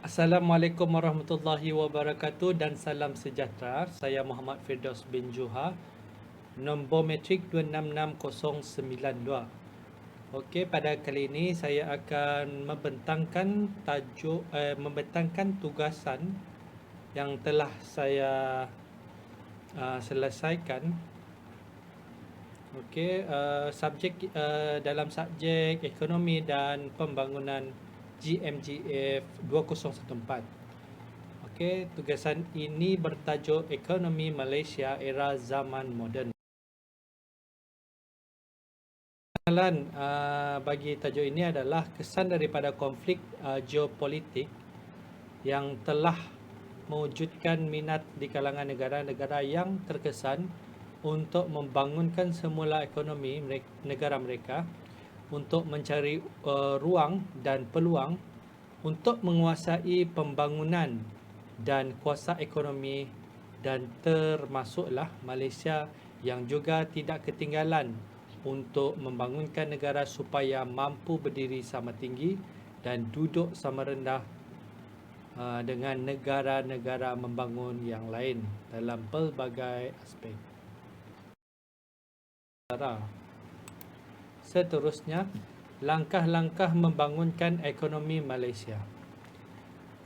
Assalamualaikum warahmatullahi wabarakatuh dan salam sejahtera. Saya Muhammad Firdaus bin Juha, nombor matrik 266092. Okey, pada kali ini saya akan membentangkan tugasan yang telah saya selesaikan. Okey, dalam subjek ekonomi dan pembangunan GMGF 2014. Okey, tugasan ini bertajuk Ekonomi Malaysia Era Zaman Moden. Pengenalan bagi tajuk ini adalah kesan daripada konflik geopolitik yang telah mewujudkan minat di kalangan negara-negara yang terkesan untuk membangunkan semula ekonomi negara mereka untuk mencari ruang dan peluang untuk menguasai pembangunan dan kuasa ekonomi, dan termasuklah Malaysia yang juga tidak ketinggalan untuk membangunkan negara supaya mampu berdiri sama tinggi dan duduk sama rendah dengan negara-negara membangun yang lain dalam pelbagai aspek. Seterusnya, langkah-langkah membangunkan ekonomi Malaysia.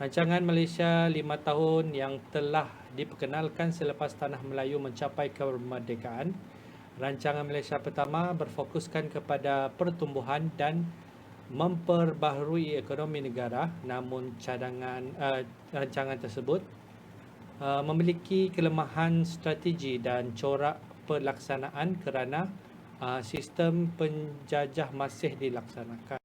Rancangan Malaysia 5 tahun yang telah diperkenalkan selepas Tanah Melayu mencapai kemerdekaan. Rancangan Malaysia pertama berfokuskan kepada pertumbuhan dan memperbaharui ekonomi negara, namun rancangan tersebut memiliki kelemahan strategi dan corak pelaksanaan kerana sistem penjajah masih dilaksanakan.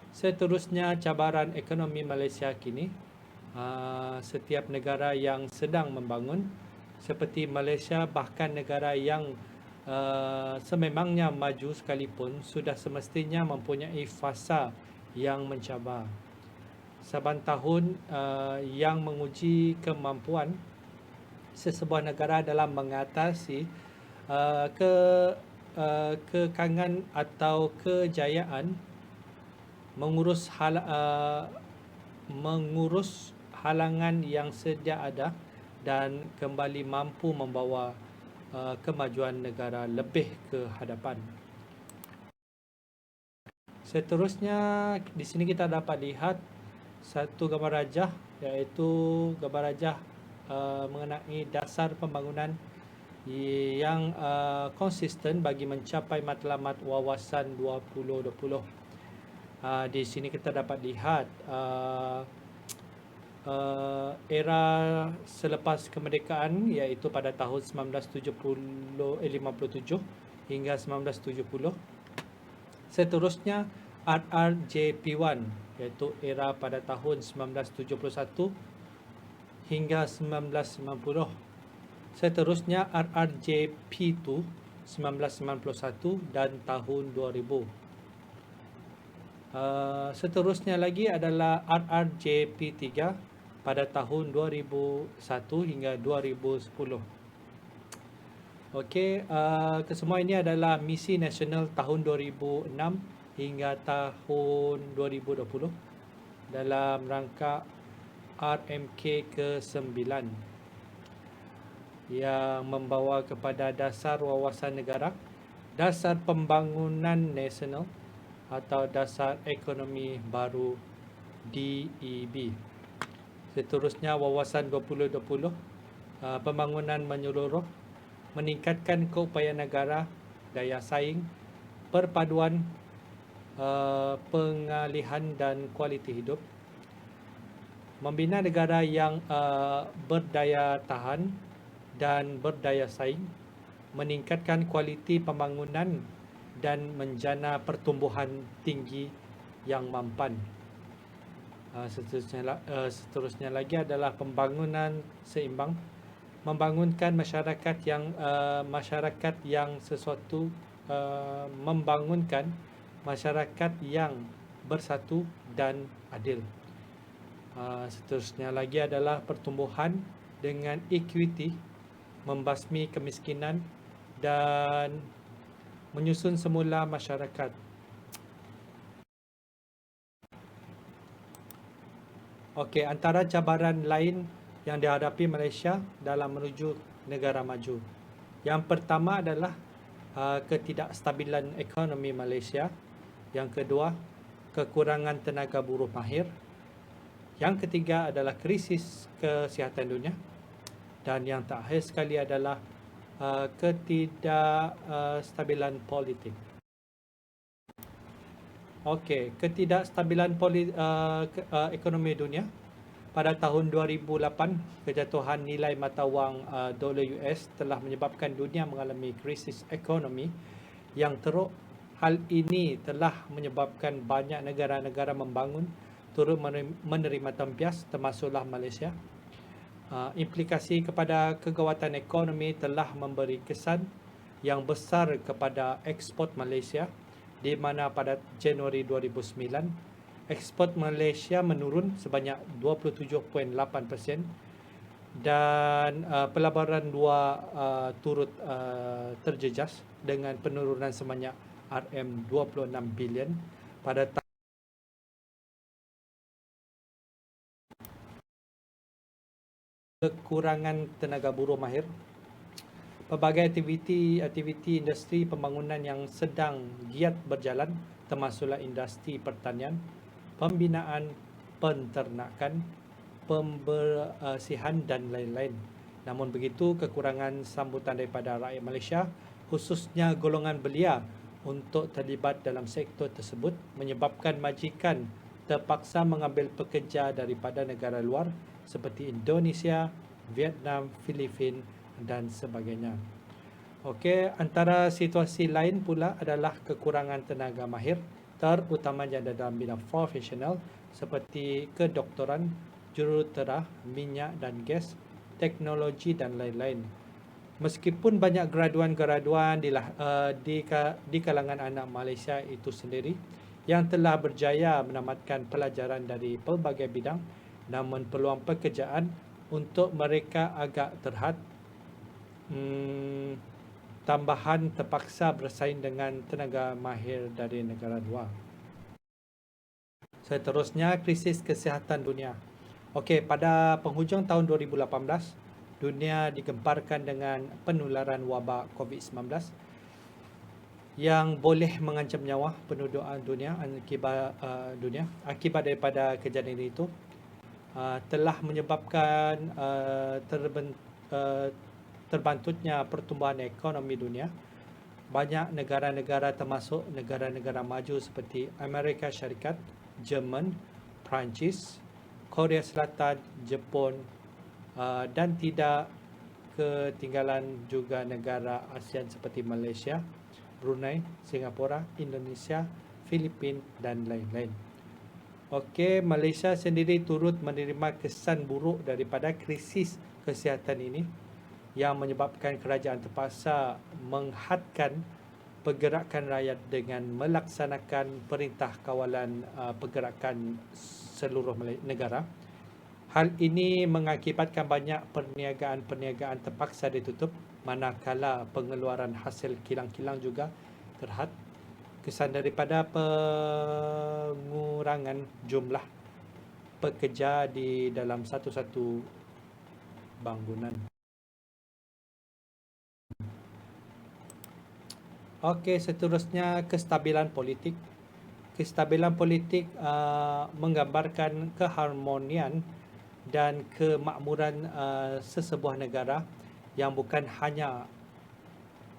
Seterusnya, cabaran ekonomi Malaysia kini. Setiap negara yang sedang membangun seperti Malaysia, bahkan negara yang sememangnya maju sekalipun, sudah semestinya mempunyai fasa yang mencabar. Saban tahun yang menguji kemampuan sesebuah negara dalam mengatasi kekangan atau kejayaan mengurus halangan yang sedia ada dan kembali mampu membawa kemajuan negara lebih ke hadapan. Seterusnya, di sini kita dapat lihat satu gambar rajah, iaitu gambar rajah mengenai dasar pembangunan yang konsisten bagi mencapai matlamat wawasan 2020. Di sini kita dapat lihat era selepas kemerdekaan, iaitu pada tahun 1957 hingga 1970. Seterusnya, RRJP1, iaitu era pada tahun 1971 hingga 1990. Seterusnya, RRJP2 1991 dan tahun 2000. Seterusnya lagi adalah RRJP3 pada tahun 2001 hingga 2010. Okey, kesemua ini adalah misi nasional tahun 2006 hingga tahun 2020 dalam rangka RMK ke-9 yang membawa kepada dasar wawasan negara, dasar pembangunan nasional atau dasar ekonomi baru DEB. Seterusnya, wawasan 2020, pembangunan menyeluruh, meningkatkan keupayaan negara, daya saing, perpaduan, pengalihan dan kualiti hidup, membina negara yang berdaya tahan dan berdaya saing, meningkatkan kualiti pembangunan dan menjana pertumbuhan tinggi yang mampan. Seterusnya lagi adalah pembangunan seimbang, membangunkan membangunkan masyarakat yang bersatu dan adil. Seterusnya lagi adalah pertumbuhan dengan equity, membasmi kemiskinan dan menyusun semula masyarakat. Okey, antara cabaran lain yang dihadapi Malaysia dalam menuju negara maju. Yang pertama adalah ketidakstabilan ekonomi Malaysia. Yang kedua, kekurangan tenaga buruh mahir. Yang ketiga adalah krisis kesihatan dunia. Dan yang terakhir sekali adalah ketidakstabilan politik. Okey, ketidakstabilan ekonomi dunia. Pada tahun 2008, kejatuhan nilai mata wang dolar US telah menyebabkan dunia mengalami krisis ekonomi yang teruk. Hal ini telah menyebabkan banyak negara-negara membangun turut menerima tempias, termasuklah Malaysia. Implikasi kepada kekuatan ekonomi telah memberi kesan yang besar kepada ekspor Malaysia, di mana pada Januari 2009, ekspor Malaysia menurun sebanyak 27.8% dan pelaburan luar turut terjejas dengan penurunan sebanyak RM26 bilion pada kekurangan tenaga buruh mahir. Pelbagai aktiviti industri pembangunan yang sedang giat berjalan, termasuklah industri pertanian, pembinaan, penternakan, pembersihan dan lain-lain. Namun begitu, kekurangan sambutan daripada rakyat Malaysia, khususnya golongan belia, untuk terlibat dalam sektor tersebut menyebabkan majikan terpaksa mengambil pekerja daripada negara luar seperti Indonesia, Vietnam, Filipina dan sebagainya. Okey, antara situasi lain pula adalah kekurangan tenaga mahir, terutamanya dalam bidang profesional seperti kedoktoran, jurutera, minyak dan gas, teknologi dan lain-lain. Meskipun banyak graduan-graduan di kalangan anak Malaysia itu sendiri yang telah berjaya menamatkan pelajaran dari pelbagai bidang, namun peluang pekerjaan untuk mereka agak terhad. Tambahan terpaksa bersaing dengan tenaga mahir dari negara luar. Seterusnya, krisis kesihatan dunia. Okey, pada penghujung tahun 2018, dunia digemparkan dengan penularan wabak COVID-19 yang boleh mengancam nyawa penduduk dunia. Akibat daripada kejadian itu telah menyebabkan terbantutnya pertumbuhan ekonomi dunia. Banyak negara-negara termasuk negara-negara maju seperti Amerika Syarikat, Jerman, Perancis, Korea Selatan, Jepun dan tidak ketinggalan juga negara ASEAN seperti Malaysia, Brunei, Singapura, Indonesia, Filipina dan lain-lain. Okey, Malaysia sendiri turut menerima kesan buruk daripada krisis kesihatan ini yang menyebabkan kerajaan terpaksa menghadkan pergerakan rakyat dengan melaksanakan perintah kawalan pergerakan seluruh negara. Hal ini mengakibatkan banyak perniagaan terpaksa ditutup, manakala pengeluaran hasil kilang-kilang juga terhad. Kesan daripada pengurangan jumlah pekerja di dalam satu-satu bangunan. Okey, seterusnya kestabilan politik. Kestabilan politik menggambarkan keharmonian dan kemakmuran sesebuah negara yang bukan hanya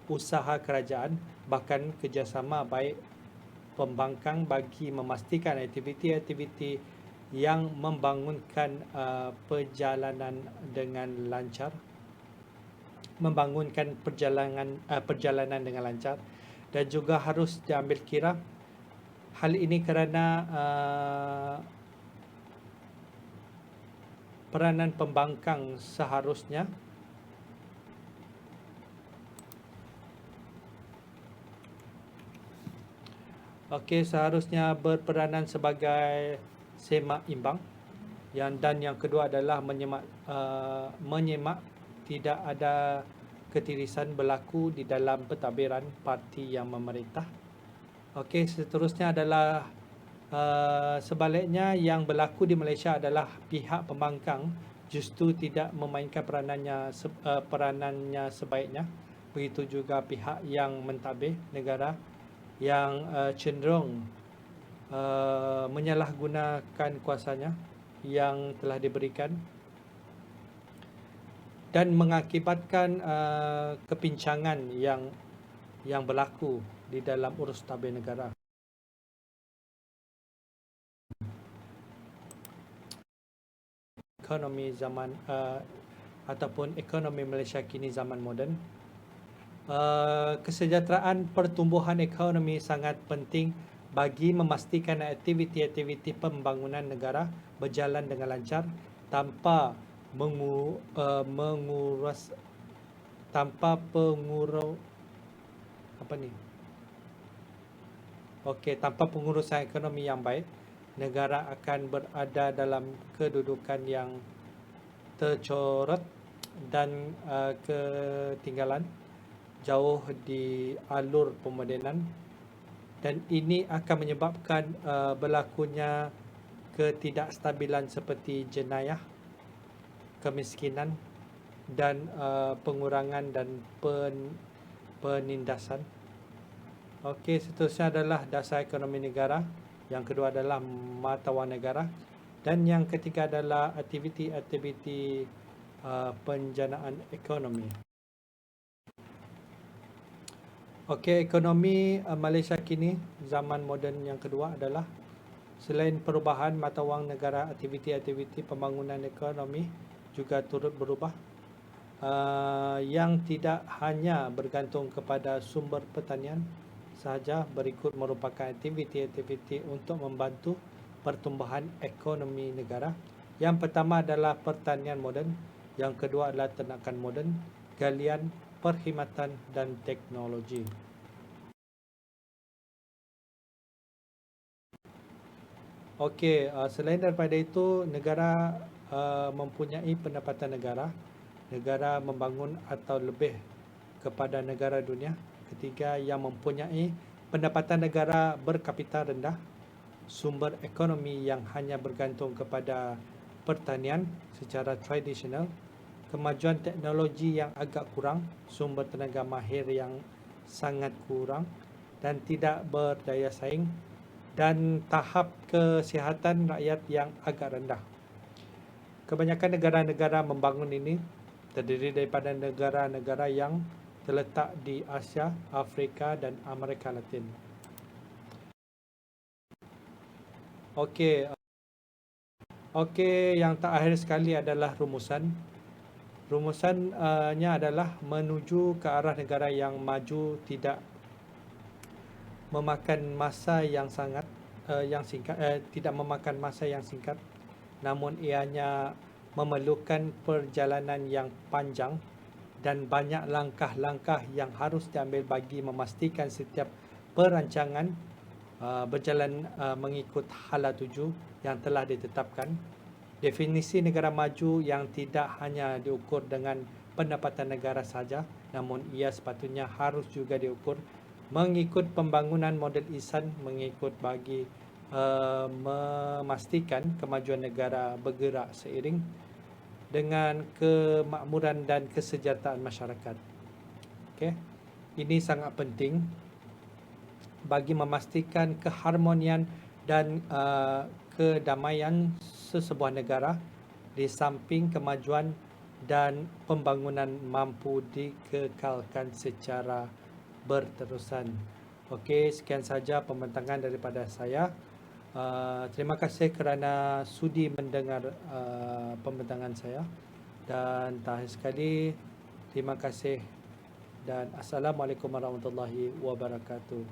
usaha kerajaan, bahkan kerjasama baik pembangkang bagi memastikan aktiviti-aktiviti yang membangunkan perjalanan dengan lancar, perjalanan dengan lancar, dan juga harus diambil kira. Hal ini kerana peranan pembangkang seharusnya berperanan sebagai semak imbang. Dan yang kedua adalah menyemak tidak ada ketirisan berlaku di dalam pentadbiran parti yang memerintah. Okey, seterusnya adalah sebaliknya yang berlaku di Malaysia adalah pihak pembangkang justru tidak memainkan peranannya sebaiknya. Begitu juga pihak yang mentadbir negara yang cenderung menyalahgunakan kuasanya yang telah diberikan dan mengakibatkan kepincangan yang berlaku di dalam urus tadbir negara. Ekonomi zaman ataupun ekonomi Malaysia kini zaman moden. Kesejahteraan pertumbuhan ekonomi sangat penting bagi memastikan aktiviti-aktiviti pembangunan negara berjalan dengan lancar tanpa menguras tanpa tanpa pengurusan ekonomi yang baik, negara akan berada dalam kedudukan yang tercorot dan ketinggalan jauh di alur pemodenan, dan ini akan menyebabkan berlakunya ketidakstabilan seperti jenayah, kemiskinan dan pengurangan dan penindasan. Okey, seterusnya adalah dasar ekonomi negara. Yang kedua adalah mata wang negara. Dan yang ketiga adalah aktiviti-aktiviti penjanaan ekonomi. Okey, ekonomi Malaysia kini zaman moden yang kedua adalah selain perubahan mata wang negara, aktiviti-aktiviti pembangunan ekonomi juga turut berubah, yang tidak hanya bergantung kepada sumber pertanian sahaja. Berikut merupakan aktiviti-aktiviti untuk membantu pertumbuhan ekonomi negara. Yang pertama adalah pertanian moden, yang kedua adalah ternakan moden, galian, perkhidmatan dan teknologi. Okey, selain daripada itu, negara mempunyai pendapatan negara. Negara membangun atau lebih kepada negara dunia ketiga yang mempunyai pendapatan negara berkapital rendah, sumber ekonomi yang hanya bergantung kepada pertanian secara tradisional, kemajuan teknologi yang agak kurang, sumber tenaga mahir yang sangat kurang dan tidak berdaya saing, dan tahap kesihatan rakyat yang agak rendah. Kebanyakan negara-negara membangun ini terdiri daripada negara-negara yang terletak di Asia, Afrika dan Amerika Latin. Okey, yang terakhir sekali adalah rumusan. Rumusannya adalah menuju ke arah negara yang maju tidak memakan masa yang singkat, namun ianya memerlukan perjalanan yang panjang dan banyak langkah-langkah yang harus diambil bagi memastikan setiap perancangan berjalan mengikut hala tuju yang telah ditetapkan. Definisi negara maju yang tidak hanya diukur dengan pendapatan negara sahaja, namun ia sepatutnya harus juga diukur mengikut pembangunan model ihsan, mengikut bagi memastikan kemajuan negara bergerak seiring dengan kemakmuran dan kesejahteraan masyarakat. Okey, ini sangat penting bagi memastikan keharmonian dan kedamaian sesebuah negara di samping kemajuan dan pembangunan mampu dikekalkan secara berterusan. Okey, sekian saja pembentangan daripada saya. Terima kasih kerana sudi mendengar pembentangan saya, dan terakhir sekali terima kasih dan Assalamualaikum warahmatullahi wabarakatuh.